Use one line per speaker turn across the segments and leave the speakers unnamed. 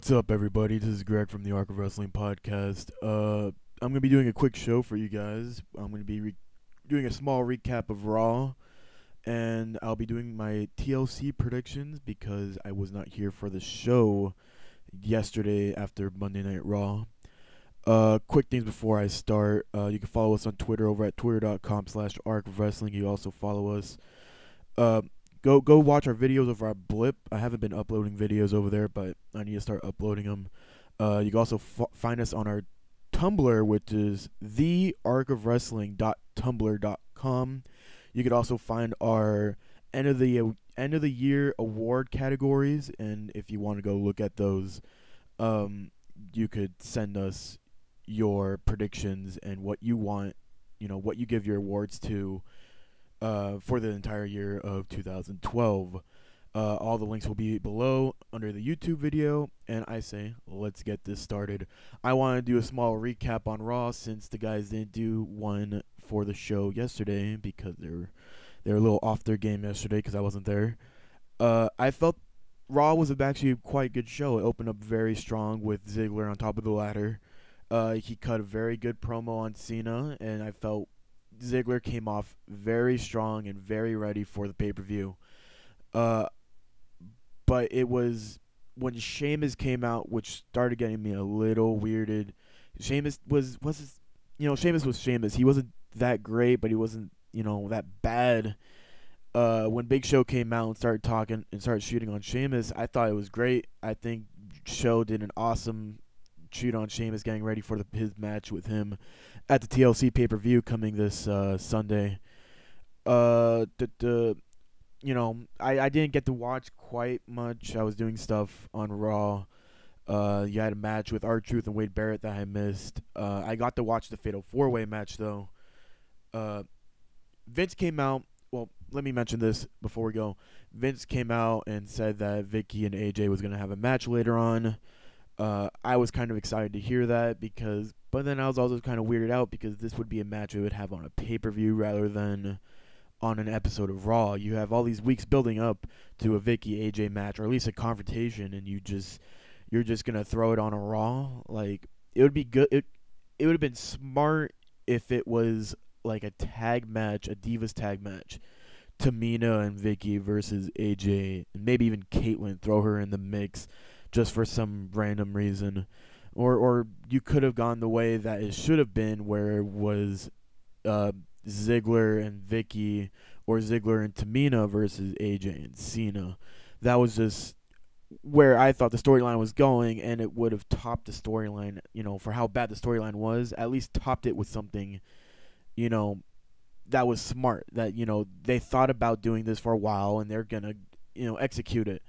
What's up, everybody? This is Greg from the Arc of Wrestling podcast. I'm gonna be doing a quick show for you guys. I'm gonna be doing a small recap of Raw, and I'll be doing my TLC predictions because I was not here for the show yesterday after Monday Night Raw. Quick things before I start. You can follow us on Twitter over at twitter.com/Arc of Wrestling. You also follow us. Uh, Go watch our videos of our blip. I haven't been uploading videos over there, but I need to start uploading them. You can also find us on our Tumblr, which is thearcofwrestling.tumblr.com. You could also find our end of the year award categories, and if you want to go look at those, you could send us your predictions and what you want, what you give your awards to for the entire year of 2012. All the links will be below under the YouTube video, and I say, let's get this started. I want to do a small recap on Raw since the guys didn't do one for the show yesterday because they were a little off their game yesterday because I wasn't there. I felt Raw was actually quite a good show. It opened up very strong with Ziggler on top of the ladder. He cut a very good promo on Cena, and I felt Ziggler came off very strong and very ready for the pay-per-view. But it was when Sheamus came out, which started getting me a little weirded. Sheamus was Sheamus was Sheamus. He wasn't that great, but he wasn't, that bad. When Big Show came out and started talking and started shooting on Sheamus, I thought it was great. I think Show did an awesome shoot on Sheamus, getting ready for his match with him at the TLC pay-per-view coming this Sunday. I didn't get to watch quite much. I was doing stuff on Raw. You had a match with R-Truth and Wade Barrett that I missed. I got to watch the Fatal 4-Way match, though. Vince came out. Well, let me mention this before we go. Vince came out and said that Vicky and AJ was going to have a match later on. I was kind of excited to hear that but then I was also kind of weirded out because this would be a match we would have on a pay-per-view rather than on an episode of Raw. You have all these weeks building up to a Vicky AJ match, or at least a confrontation, and you're just gonna throw it on a Raw. Like, it would be good. It would have been smart if it was like a tag match, a Divas tag match. Tamina and Vicky versus AJ, and maybe even Caitlyn, throw her in the mix just for some random reason. Or you could have gone the way that it should have been, where it was Ziggler and Vicky, or Ziggler and Tamina versus AJ and Cena. That was just where I thought the storyline was going, and it would have topped the storyline, for how bad the storyline was, at least topped it with something, that was smart, that, they thought about doing this for a while, and they're going to, execute it.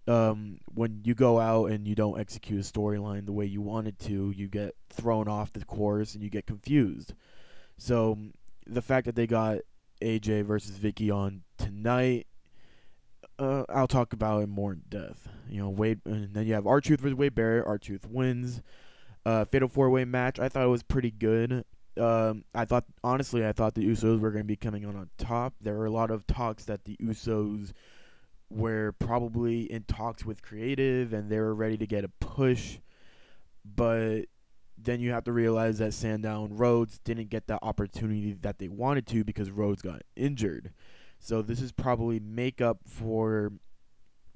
When you go out and you don't execute a storyline the way you wanted to, you get thrown off the course and you get confused. So the fact that they got AJ versus Vicky on tonight, I'll talk about it more in depth. Wade, and then you have R-Truth versus Wade Barrett. R-Truth wins. Fatal 4-Way match, I thought it was pretty good. I thought the Usos were going to be coming on top. There were a lot of talks that the Usos were probably in talks with creative and they were ready to get a push, but then you have to realize that Sandow and Rhodes didn't get the opportunity that they wanted to because Rhodes got injured. So this is probably makeup for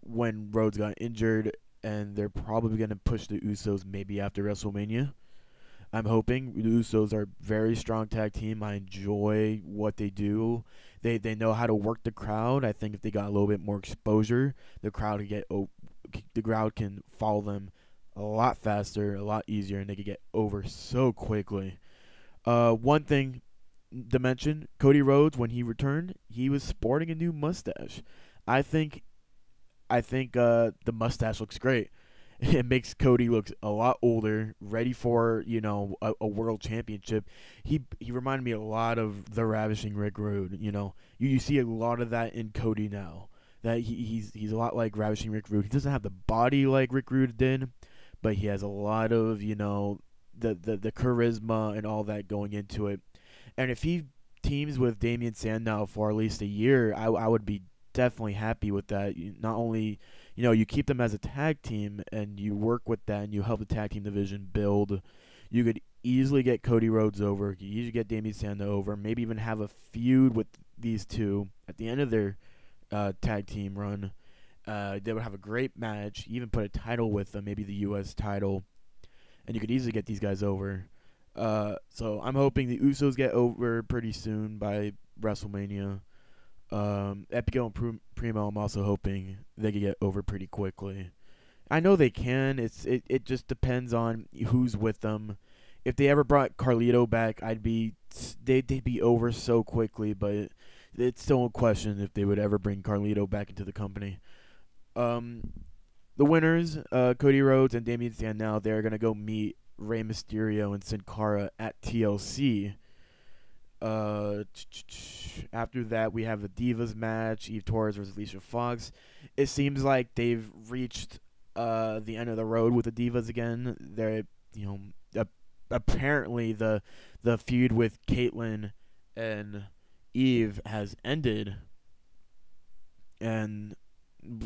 when Rhodes got injured, and they're probably going to push the Usos maybe after WrestleMania. I'm hoping. The Usos are a very strong tag team. I enjoy what they do. They know how to work the crowd. I think if they got a little bit more exposure, the crowd can follow them a lot faster, a lot easier, and they could get over so quickly. One thing to mention, Cody Rhodes, when he returned, he was sporting a new mustache. I think the mustache looks great. It makes Cody look a lot older, ready for, a world championship. He reminded me a lot of the Ravishing Rick Rude. You see a lot of that in Cody now. That he's a lot like Ravishing Rick Rude. He doesn't have the body like Rick Rude did, but he has a lot of, the charisma and all that going into it. And if he teams with Damian Sandow for at least a year, I would be definitely happy with that. Not only, you keep them as a tag team and you work with that and you help the tag team division build. You could easily get Cody Rhodes over. You could easily get Damian Sandow over. Maybe even have a feud with these two at the end of their tag team run. They would have a great match. Even put a title with them, maybe the U.S. title, and you could easily get these guys over. So I'm hoping the Usos get over pretty soon by WrestleMania. Epico and Primo, I'm also hoping they could get over pretty quickly. I know they can. It just depends on who's with them. If they ever brought Carlito back, they'd be over so quickly. But it's still a question if they would ever bring Carlito back into the company. The winners, Cody Rhodes and Damian Sandow, they're gonna go meet Rey Mysterio and Sin Cara at TLC. After that, we have a Divas match: Eve Torres versus Alicia Fox. It seems like they've reached the end of the road with the Divas again. They're apparently the feud with Caitlyn and Eve has ended, and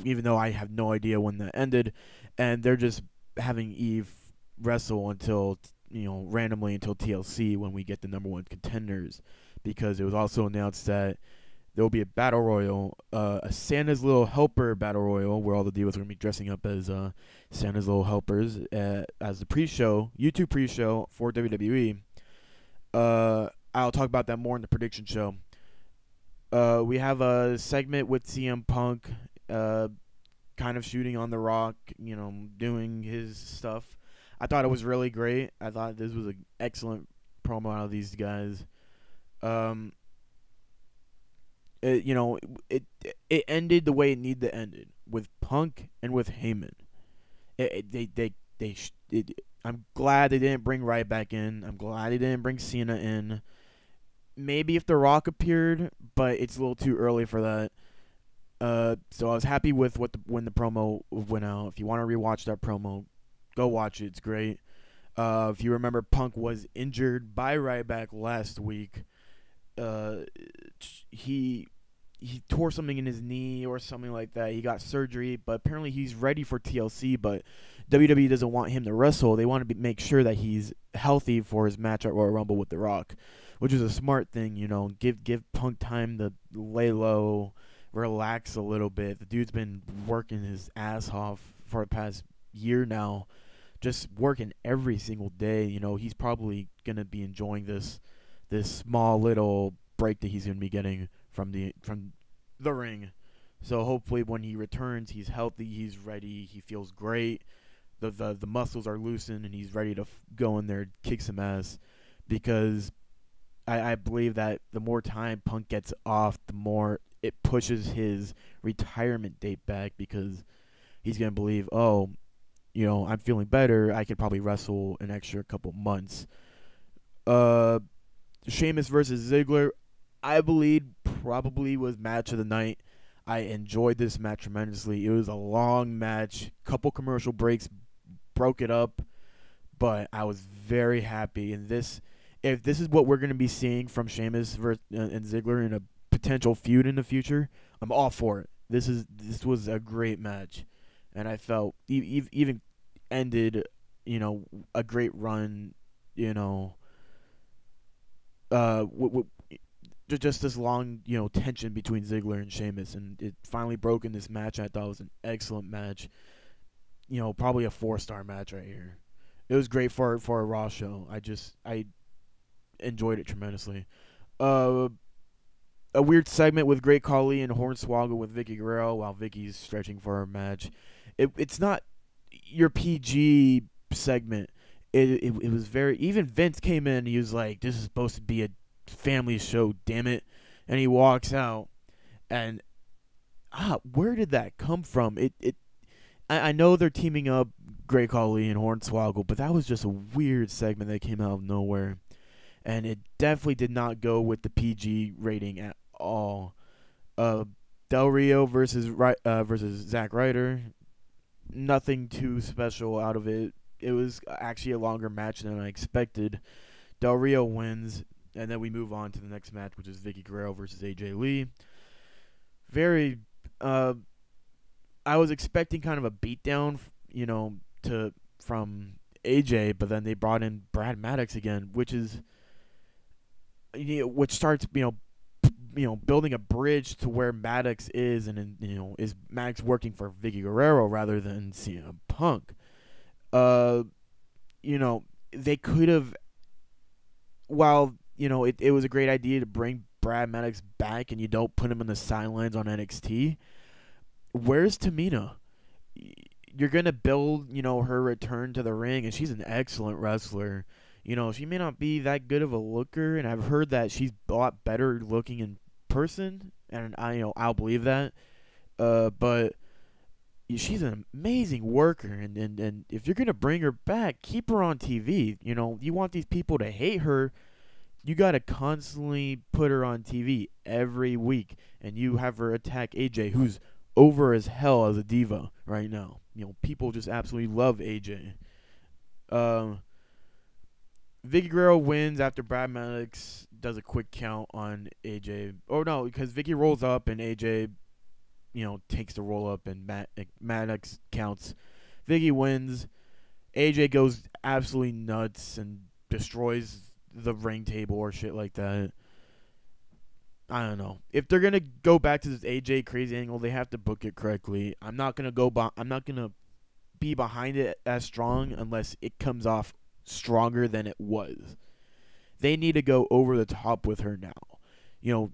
even though I have no idea when that ended, and they're just having Eve wrestle until randomly until TLC when we get the number one contenders, because it was also announced that there will be a battle royal, a Santa's Little Helper battle royal, where all the Divas are going to be dressing up as Santa's Little Helpers as the pre-show, YouTube pre-show for WWE. I'll talk about that more in the prediction show. We have a segment with CM Punk, kind of shooting on The Rock, doing his stuff. I thought it was really great. I thought this was an excellent promo out of these guys. It ended the way it needed to end, with Punk and with Heyman. I'm glad they didn't bring Ryback in. I'm glad they didn't bring Cena in. Maybe if The Rock appeared, but it's a little too early for that. So I was happy with when the promo went out. If you want to rewatch that promo, go watch it. It's great. If you remember, Punk was injured by Ryback last week. He tore something in his knee or something like that. He got surgery, but apparently he's ready for TLC. But WWE doesn't want him to wrestle. They want to make sure that he's healthy for his match at Royal Rumble with The Rock, which is a smart thing. Give Punk time to lay low, relax a little bit. The dude's been working his ass off for the past year now, just working every single day. He's probably gonna be enjoying this small little break that he's gonna be getting from the ring. So hopefully when he returns, he's healthy, he's ready, he feels great. The muscles are loosened and he's ready to go in there and kick some ass, because I believe that the more time Punk gets off, the more it pushes his retirement date back, because he's going to believe, I'm feeling better, I could probably wrestle an extra couple months. Sheamus versus Ziggler, I believe probably was match of the night. I enjoyed this match tremendously. It was a long match, couple commercial breaks broke it up, but I was very happy. And if this is what we're going to be seeing from Sheamus and Ziggler in a potential feud in the future, I'm all for it. This was a great match, and I felt even ended, a great run, just this long, tension between Ziggler and Sheamus, and it finally broke in this match. I thought it was an excellent match. Probably a 4-star match right here. It was great for a Raw show. I enjoyed it tremendously. A weird segment with Great Khali and Hornswoggle with Vicky Guerrero while Vicky's stretching for her match. It's not your PG segment. It was very... Even Vince came in and he was like, this is supposed to be a family show, damn it. And he walks out. And where did that come from? I know they're teaming up Great Khali and Hornswoggle, but that was just a weird segment that came out of nowhere. And it definitely did not go with the PG rating at all. Del Rio versus Zack Ryder. Nothing too special out of it. It was actually a longer match than I expected. Del Rio wins, and then we move on to the next match, which is Vicky Guerrero versus AJ Lee. Very I was expecting kind of a beatdown, to from AJ, but then they brought in Brad Maddox again, which starts building a bridge to where Maddox is, and is Maddox working for Vicky Guerrero rather than CM Punk. Uh, they could have, while it was a great idea to bring Brad Maddox back, and you don't put him in the sidelines on NXT. Where's Tamina? You're gonna build, her return to the ring, and she's an excellent wrestler. She may not be that good of a looker, and I've heard that she's a lot better looking in person, and I'll believe that. But she's an amazing worker, and if you're gonna bring her back, keep her on TV. You want these people to hate her, you gotta constantly put her on TV every week, and you have her attack AJ, who's over as hell as a diva right now. People just absolutely love AJ. Vicky Guerrero wins after Brad Maddox does a quick count on AJ. Oh no, because Vicky rolls up and AJ, takes the roll up, and Maddox counts. Vicky wins. AJ goes absolutely nuts and destroys the ring table or shit like that. I don't know. If they're gonna go back to this AJ crazy angle, they have to book it correctly. I'm not gonna be behind it as strong unless it comes off stronger than it was. They need to go over the top with her now. I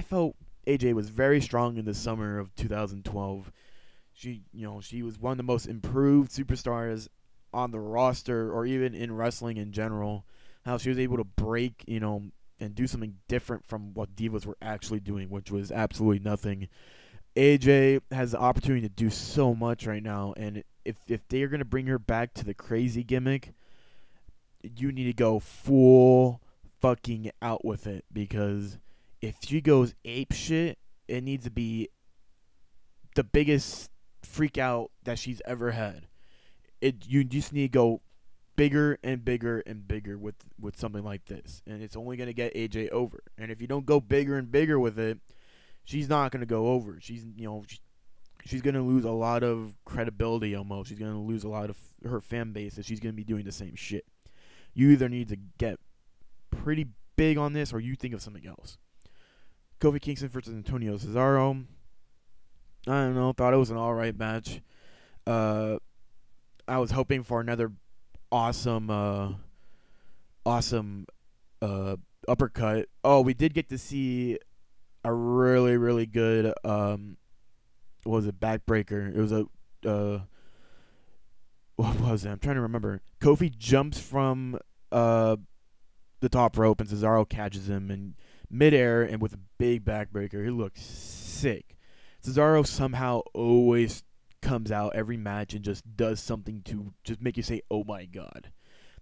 felt AJ was very strong in the summer of 2012. She was one of the most improved superstars on the roster, or even in wrestling in general. How she was able to break, and do something different from what divas were actually doing, which was absolutely nothing. AJ has the opportunity to do so much right now, and if they are going to bring her back to the crazy gimmick, you need to go full fucking out with it, because if she goes ape shit, it needs to be the biggest freak out that she's ever had. You just need to go bigger and bigger and bigger with something like this, and it's only going to get AJ over. And if you don't go bigger and bigger with it, she's not going to go over. She's going to lose a lot of credibility almost. She's going to lose a lot of her fan base if she's going to be doing the same shit. You either need to get pretty big on this, or you think of something else. Kofi Kingston versus Antonio Cesaro. I don't know. Thought it was an alright match. I was hoping for another awesome uppercut. Oh, we did get to see a really, really good what was it, backbreaker. It was a what was it? I'm trying to remember. Kofi jumps from the top rope, and Cesaro catches him in midair, and with a big backbreaker. He looks sick. Cesaro somehow always comes out every match and just does something to just make you say, "Oh my god."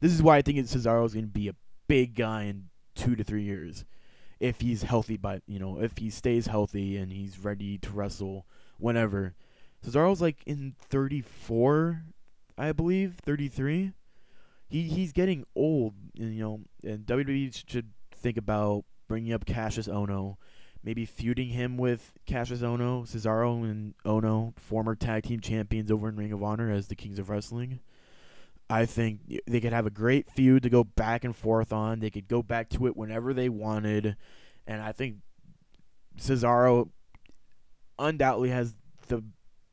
This is why I think Cesaro's going to be a big guy in 2 to 3 years, if he's healthy. But if he stays healthy and he's ready to wrestle whenever. Cesaro's like in 34, I believe, 33. He's getting old, and WWE should think about bringing up Cassius Ohno, maybe feuding him with Cassius Ohno. Cesaro and Ohno, former tag team champions over in Ring of Honor as the Kings of Wrestling. I think they could have a great feud to go back and forth on. They could go back to it whenever they wanted, and I think Cesaro undoubtedly has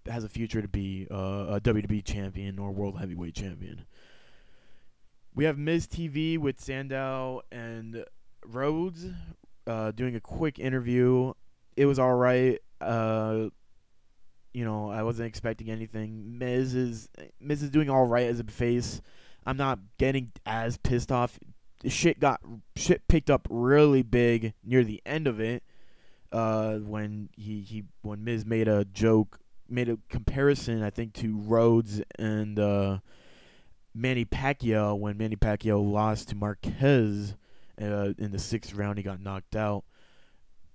a future to be a WWE champion or World Heavyweight champion. We have Miz TV with Sandow and Rhodes doing a quick interview. It was all right. I wasn't expecting anything. Miz is doing all right as a face. I'm not getting as pissed off. Shit picked up really big near the end of it. When Miz made a comparison, I think, to Rhodes and Manny Pacquiao, when Manny Pacquiao lost to Marquez in the 6th round. He got knocked out.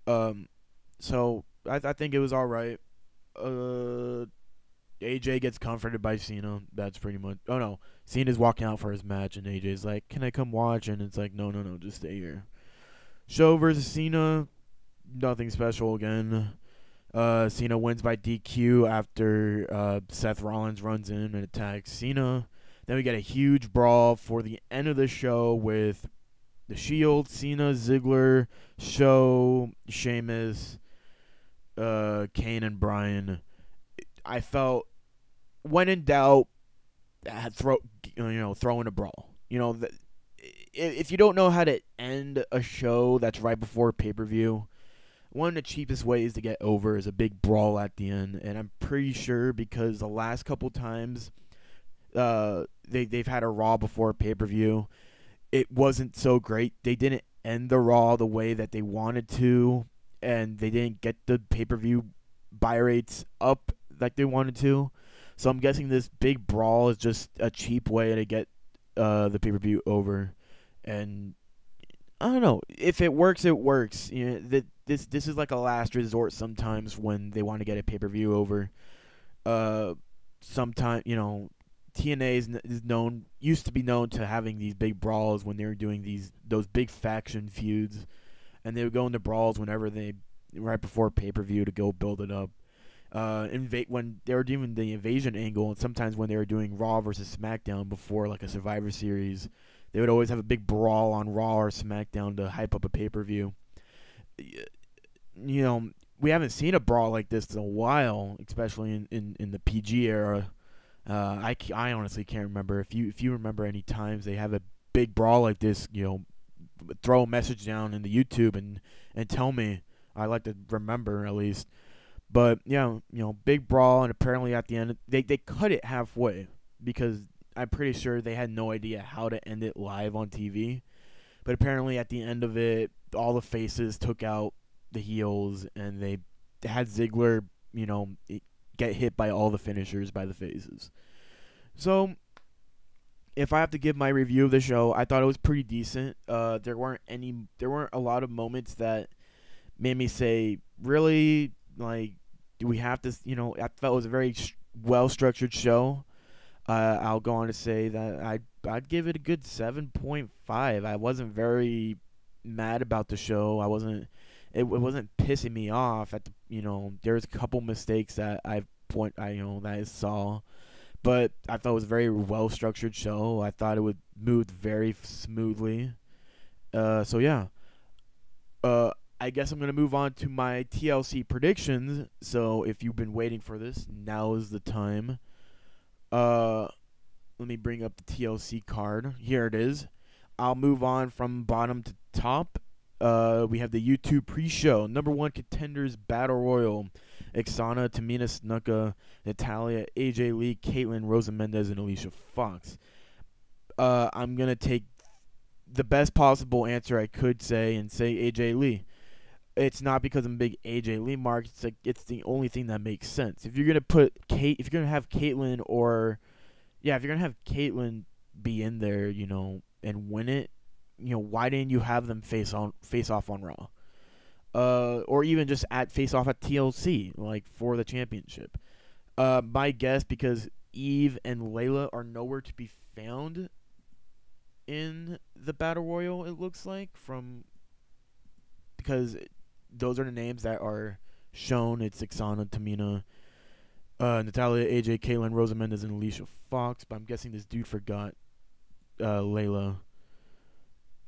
So I think it was all right. AJ gets comforted by Cena. That's pretty much. Oh no, Cena's walking out for his match, and AJ's like, "Can I come watch?" And it's like, no, just stay here. Show versus Cena, nothing special again. Cena wins by DQ after Seth Rollins runs in and attacks Cena. Then we get a huge brawl for the end of the show with The Shield, Cena, Ziggler, Show, Sheamus, Kane, and Bryan. I felt, when in doubt, throw in a brawl. If you don't know how to end a show that's right before pay-per-view, one of the cheapest ways to get over is a big brawl at the end. And I'm pretty sure, because the last couple times they've had a Raw before pay-per-view, it wasn't so great. They didn't end the Raw the way that they wanted to, and they didn't get the pay-per-view buy rates up like they wanted to. So I'm guessing this big brawl is just a cheap way to get the pay-per-view over. And I don't know. If it works, it works. This is like a last resort sometimes when they want to get a pay-per-view over. Sometimes, TNA used to be known to having these big brawls when they were doing those big faction feuds, and they would go into brawls whenever right before pay-per-view to go build it up. When they were doing the invasion angle, and sometimes when they were doing Raw versus SmackDown before like a Survivor Series, they would always have a big brawl on Raw or SmackDown to hype up a pay-per-view. We haven't seen a brawl like this in a while, especially in the PG era. I honestly can't remember. If you remember any times they have a big brawl like this, throw a message down in the YouTube and tell me. I like to remember at least. But yeah, big brawl, and apparently at the end they cut it halfway because I'm pretty sure they had no idea how to end it live on TV. But apparently at the end of it, all the faces took out the heels, and they had Ziggler, get hit by all the finishers by the faces. So if I have to give my review of the show, I thought it was pretty decent. There weren't a lot of moments that made me say, really, like, do we have to, I felt it was a very well-structured show. I'll go on to say that I'd give it a good 7.5. I wasn't very mad about the show. It wasn't pissing me off at there's a couple mistakes that I saw, but I thought it was a very well-structured show. I thought it would move very smoothly. So yeah. I guess I'm going to move on to my TLC predictions. So if you've been waiting for this, now is the time. Let me bring up the TLC card. Here it is. I'll move on from bottom to top. We have the YouTube pre-show. Number 1 contenders Battle Royal. Ixana, Tamina Snuka, Natalia, AJ Lee, Caitlyn, Rosa Mendez, and Alicia Fox. I'm going to take the best possible answer I could say and say AJ Lee. It's not because I'm a big AJ Lee mark. It's like it's the only thing that makes sense. If you're gonna have Caitlyn if you're gonna have Caitlyn be in there, and win it, why didn't you have them face off on Raw? Or even just face off at TLC, like for the championship. My guess, because Eve and Layla are nowhere to be found in the Battle Royal, it looks like, because those are the names that are shown. It's Ixana, Tamina, Natalia, AJ, Caitlyn, Rosa Mendez, and Alicia Fox. But I'm guessing this dude forgot Layla.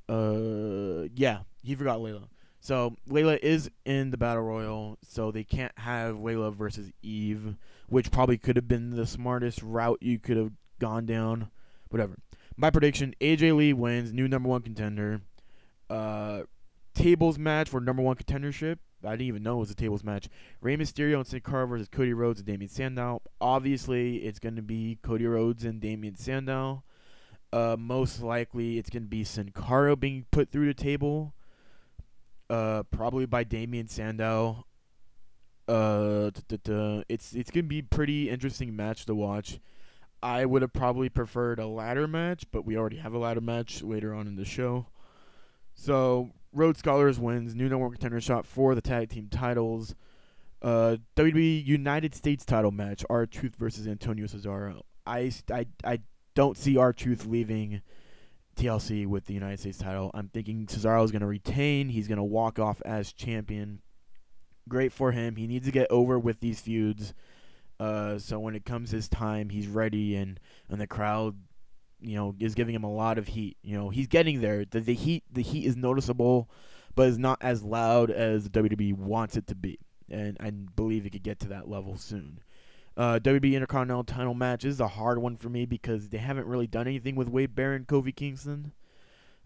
Yeah, he forgot Layla. So Layla is in the Battle Royal, so they can't have Layla versus Eve, which probably could have been the smartest route you could have gone down. Whatever. My prediction, AJ Lee wins, new number 1 contender. Tables match for number 1 contendership. I didn't even know it was a tables match. Rey Mysterio and Sin Cara versus Cody Rhodes and Damien Sandow. Obviously, it's going to be Cody Rhodes and Damien Sandow. Most likely, it's going to be Sin Cara being put through the table. Probably by Damien Sandow. It's going to be a pretty interesting match to watch. I would have probably preferred a ladder match, but we already have a ladder match later on in the show. So, Rhodes Scholars wins, new number 1 contender shot for the tag team titles. WWE United States title match, R-Truth versus Antonio Cesaro. I don't see R-Truth leaving TLC with the United States title. I'm thinking Cesaro is going to retain. He's going to walk off as champion. Great for him. He needs to get over with these feuds. So when it comes his time, he's ready, and the crowd, is giving him a lot of heat. He's getting there. The heat is noticeable, but is not as loud as the WWE wants it to be. And I believe it could get to that level soon. WWE Intercontinental title match is a hard one for me because they haven't really done anything with Wade Barrett and Kofi Kingston.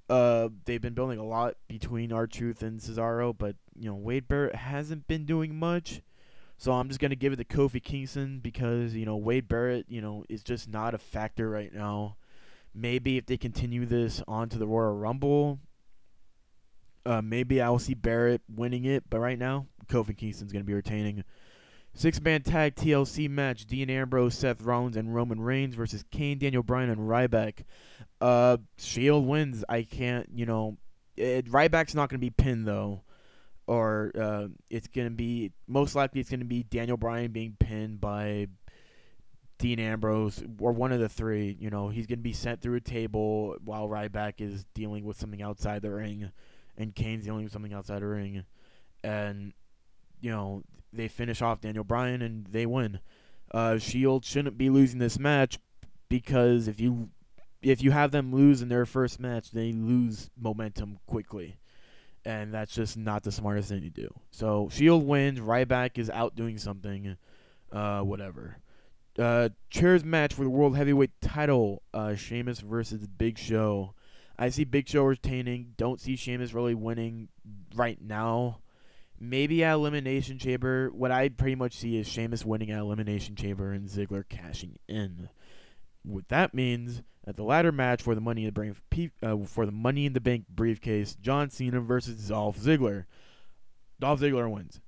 They've been building a lot between R-Truth and Cesaro, but Wade Barrett hasn't been doing much. So I'm just gonna give it to Kofi Kingston because Wade Barrett is just not a factor right now. Maybe if they continue this on to the Royal Rumble, maybe I'll see Barrett winning it. But right now, Kofi Kingston's gonna be retaining. 6-man tag TLC match: Dean Ambrose, Seth Rollins, and Roman Reigns versus Kane, Daniel Bryan, and Ryback. Shield wins. I can't, Ryback's not going to be pinned, though. Or it's going to be, most likely it's going to be Daniel Bryan being pinned by Dean Ambrose, or one of the three. He's going to be sent through a table while Ryback is dealing with something outside the ring, and Kane's dealing with something outside the ring. And, they finish off Daniel Bryan, and they win. Shield shouldn't be losing this match because if you have them lose in their first match, they lose momentum quickly. And that's just not the smartest thing to do. So, Shield wins. Ryback is out doing something. Whatever. Chairs match for the World Heavyweight title. Sheamus versus Big Show. I see Big Show retaining. Don't see Sheamus really winning right now. Maybe at Elimination Chamber. What I pretty much see is Sheamus winning at Elimination Chamber and Ziggler cashing in. What that means at the ladder match for the Money in the Bank briefcase, John Cena versus Dolph Ziggler. Dolph Ziggler wins.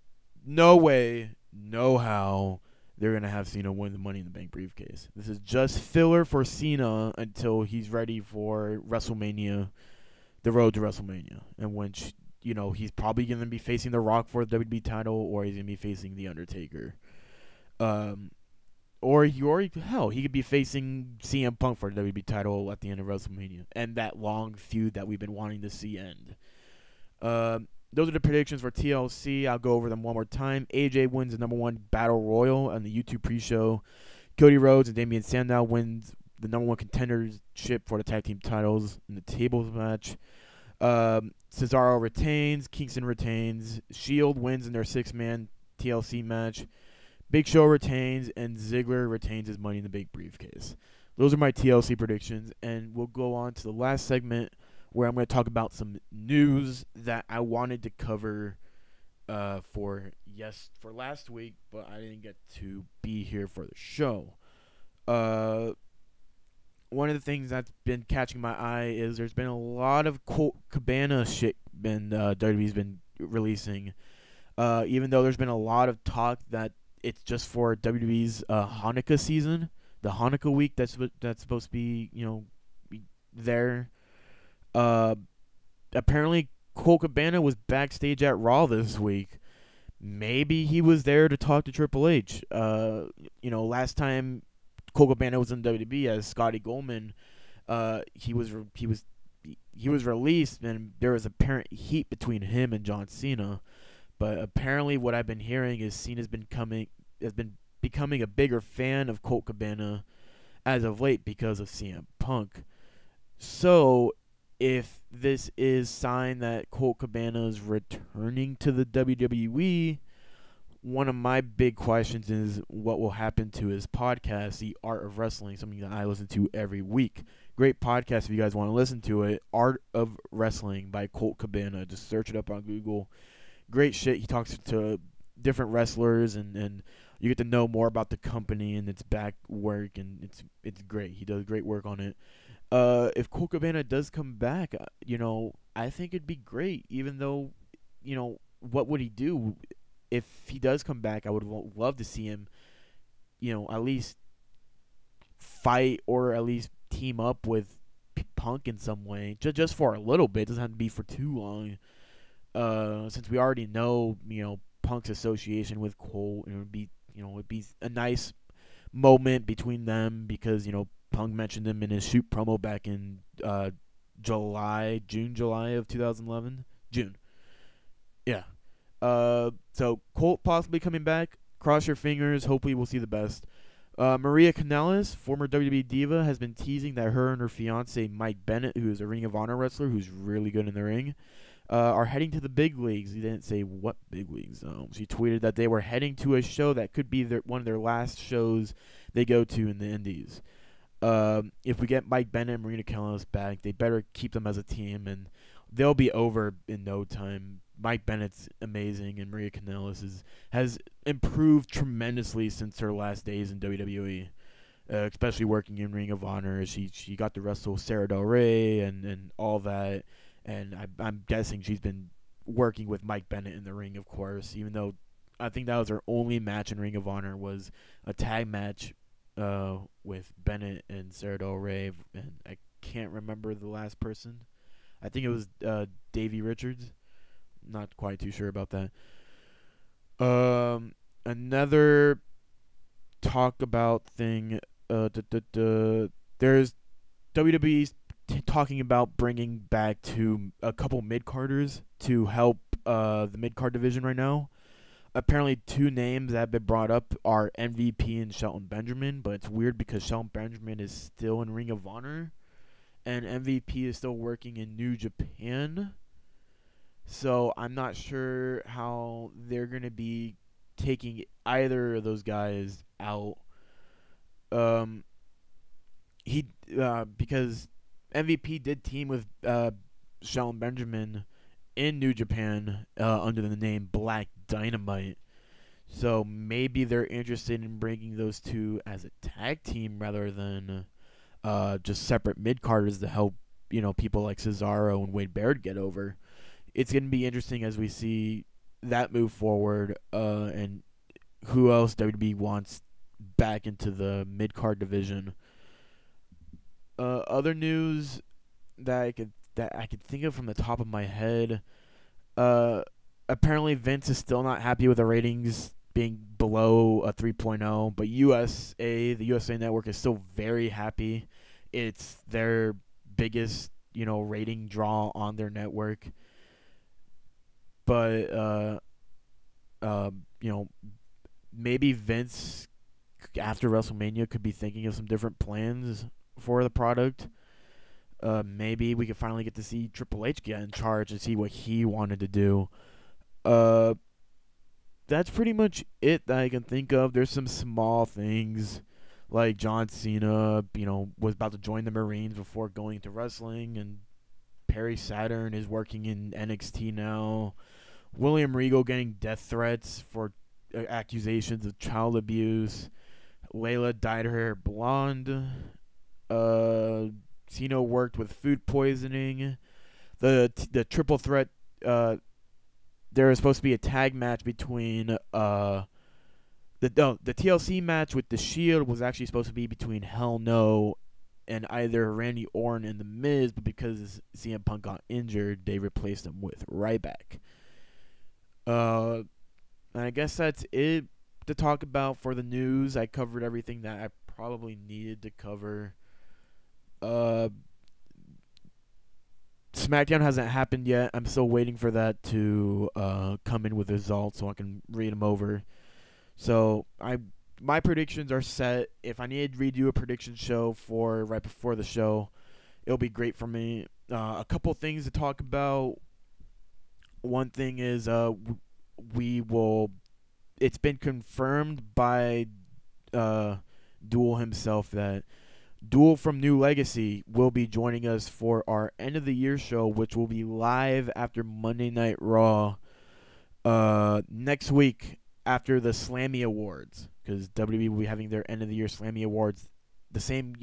No way, no how they're gonna have Cena win the Money in the Bank briefcase. This is just filler for Cena until he's ready for WrestleMania, the road to WrestleMania, and when he's probably gonna be facing The Rock for the WWE title, or he's gonna be facing The Undertaker. Or he could be facing CM Punk for the WWE title at the end of WrestleMania, and that long feud that we've been wanting to see end. Those are the predictions for TLC. I'll go over them one more time. AJ wins the number 1 Battle Royal on the YouTube pre-show. Cody Rhodes and Damian Sandow wins the number 1 contendership for the tag team titles in the tables match. Cesaro retains. Kingston retains. Shield wins in their 6-man TLC match. Big Show retains, and Ziggler retains his Money in the Bank briefcase. Those are my TLC predictions, and we'll go on to the last segment where I'm going to talk about some news that I wanted to cover for last week, but I didn't get to be here for the show. One of the things that's been catching my eye is there's been a lot of Colt Cabana shit WWE's been releasing. Even though there's been a lot of talk that it's just for WWE's Hanukkah season, the Hanukkah week that's supposed to be there. Apparently Colt Cabana was backstage at Raw this week. Maybe he was there to talk to Triple H. Last time Colt Cabana was in WWE as Scotty Goldman, he was released, and there was apparent heat between him and John Cena. But apparently, what I've been hearing is Cena's been becoming a bigger fan of Colt Cabana as of late because of CM Punk. So, if this is sign that Colt Cabana is returning to the WWE, one of my big questions is what will happen to his podcast, The Art of Wrestling, something that I listen to every week. Great podcast if you guys want to listen to it. Art of Wrestling by Colt Cabana. Just search it up on Google. Great shit. He talks to different wrestlers, and you get to know more about the company and its back work, and it's great. He does great work on it. If Colt Cabana does come back, I think it'd be great. Even though, what would he do if he does come back? I would love to see him, at least fight or at least team up with Punk in some way, just for a little bit. It doesn't have to be for too long. Since we already know, Punk's association with Cole, it'd be a nice moment between them because, Punk mentioned him in his shoot promo back in July of 2011. June. Yeah. So Colt possibly coming back. Cross your fingers. Hopefully, we'll see the best. Maria Kanellis, former WWE diva, has been teasing that her and her fiance Mike Bennett, who is a Ring of Honor wrestler who's really good in the ring, are heading to the big leagues. He didn't say what big leagues. She tweeted that they were heading to a show that could be one of their last shows they go to in the Indies. If we get Mike Bennett and Marina Kanellis back, they better keep them as a team, and they'll be over in no time. Mike Bennett's amazing, and Maria Kanellis has improved tremendously since her last days in WWE, especially working in Ring of Honor. She got to wrestle Sarah Del Rey and all that, and I'm guessing she's been working with Mike Bennett in the ring, of course, even though I think that was her only match in Ring of Honor was a tag match with Bennett and Sarah Del Rey, and I can't remember the last person. I think it was Davey Richards. Not quite too sure about that. Another talk about thing. There's WWE's talking about bringing back to a couple mid carders to help the mid card division right now. Apparently, two names that have been brought up are MVP and Shelton Benjamin, but it's weird because Shelton Benjamin is still in Ring of Honor, and MVP is still working in New Japan. So I'm not sure how they're going to be taking either of those guys out. Because MVP did team with Shelton Benjamin in New Japan under the name Black Dynamite. So maybe they're interested in bringing those two as a tag team rather than just separate mid-carders to help, people like Cesaro and Wade Barrett get over. It's going to be interesting as we see that move forward and who else WWE wants back into the mid-card division. Other news that I could think of from the top of my head. Apparently Vince is still not happy with the ratings being below a 3.0, but the USA Network is still very happy. It's their biggest, rating draw on their network. But maybe Vince after WrestleMania could be thinking of some different plans for the product. Maybe we could finally get to see Triple H get in charge and see what he wanted to do. That's pretty much it that I can think of. There's some small things like John Cena, was about to join the Marines before going to wrestling, and Perry Saturn is working in NXT now. William Regal getting death threats for accusations of child abuse. Layla dyed her hair blonde. Cena worked with food poisoning. The triple threat. There was supposed to be a tag match between the TLC match with the Shield was actually supposed to be between Hell No and either Randy Orton and The Miz, but because CM Punk got injured, they replaced him with Ryback. And I guess that's it to talk about for the news. I covered everything that I probably needed to cover. SmackDown hasn't happened yet. I'm still waiting for that to come in with results so I can read them over. So my predictions are set. If I need to redo a prediction show for right before the show, it'll be great for me. A couple things to talk about. One thing is we will. It's been confirmed by Duel himself that Duel from New Legacy will be joining us for our end of the year show, which will be live after Monday Night Raw next week after the Slammy Awards, because WWE will be having their end of the year Slammy Awards the same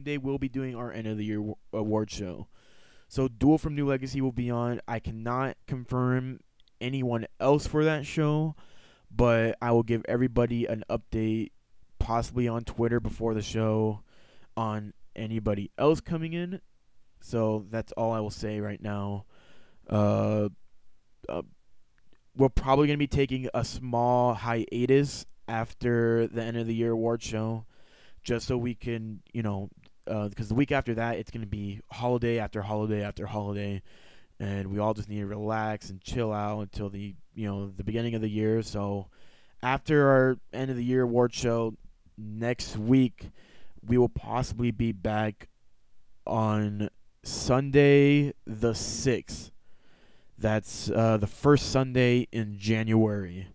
day we'll be doing our end of the year award show. So Duel from New Legacy will be on. I cannot confirm anyone else for that show, but I will give everybody an update, possibly on Twitter before the show, on anybody else coming in. So that's all I will say right now. We're probably going to be taking a small hiatus after the end of the year award show, just so we can, because the week after that, it's going to be holiday after holiday after holiday. and we all just need to relax and chill out until the beginning of the year. So after our end of the year award show next week, we will possibly be back on Sunday the 6th. That's the first Sunday in January.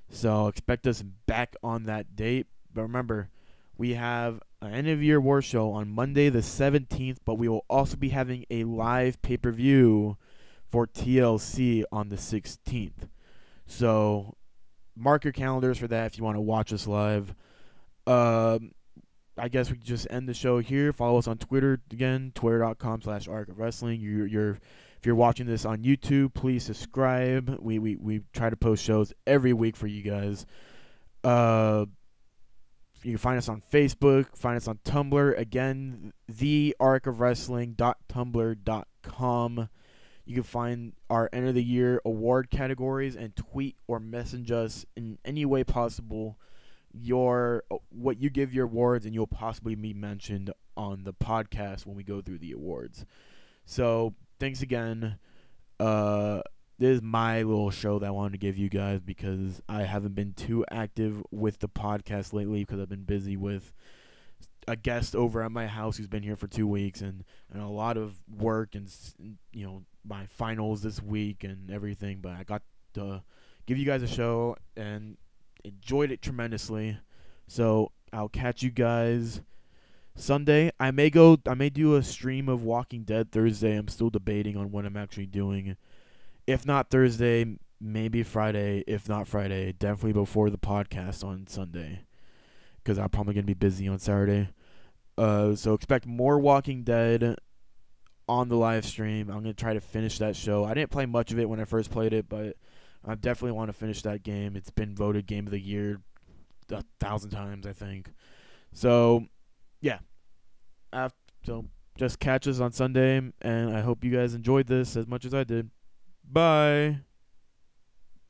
So expect us back on that date. But remember, we have an end of year war show on Monday the 17th, but we will also be having a live pay-per-view for TLC on the 16th. So mark your calendars for that if you want to watch us live. I guess we can just end the show here. Follow us on Twitter again, twitter.com/Arc of Wrestling. If you're watching this on YouTube, please subscribe. We try to post shows every week for you guys. You can find us on Facebook, find us on Tumblr. Again, thearcofwrestling.tumblr.com. You can find our end of the year award categories and tweet or message us in any way possible what you give your awards, and you'll possibly be mentioned on the podcast when we go through the awards. So thanks again. This is my little show that I wanted to give you guys because I haven't been too active with the podcast lately because I've been busy with a guest over at my house who's been here for 2 weeks and a lot of work and my finals this week and everything. But I got to give you guys a show and enjoyed it tremendously. So I'll catch you guys Sunday. I may do a stream of Walking Dead Thursday. I'm still debating on what I'm actually doing. If not Thursday, maybe Friday. If not Friday, definitely before the podcast on Sunday, because I'm probably going to be busy on Saturday. So expect more Walking Dead on the live stream. I'm going to try to finish that show. I didn't play much of it when I first played it, but I definitely want to finish that game. It's been voted Game of the Year 1,000 times, I think. So, yeah. So just catch us on Sunday, and I hope you guys enjoyed this as much as I did. Bye.